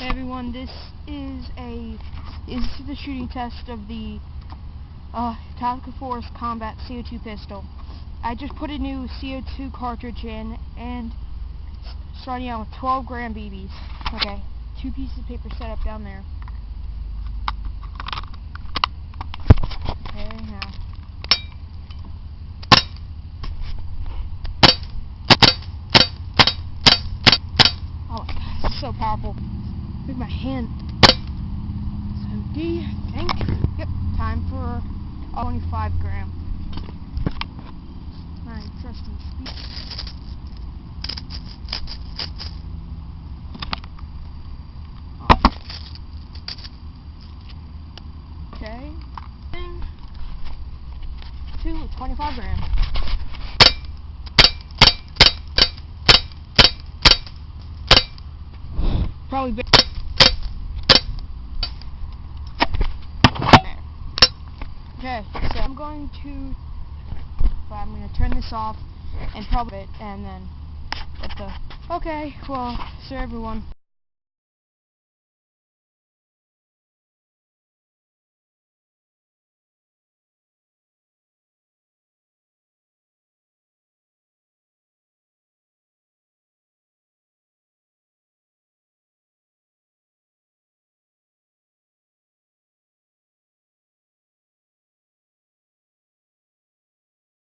Hey everyone, this is the shooting test of the Tactical Force Combat CO2 pistol. I just put a new CO2 cartridge in, and it's starting out with 12 gram BBs. Okay, 2 pieces of paper set up down there. Okay, now. Oh my god, this is so powerful. Look at my hand. It's empty, I think. Yep, time for 25 gram. Alright, trusting speed. Okay. 25 gram. Probably big. Okay, so I'm going to turn this off and probably it, and then okay, well, so everyone.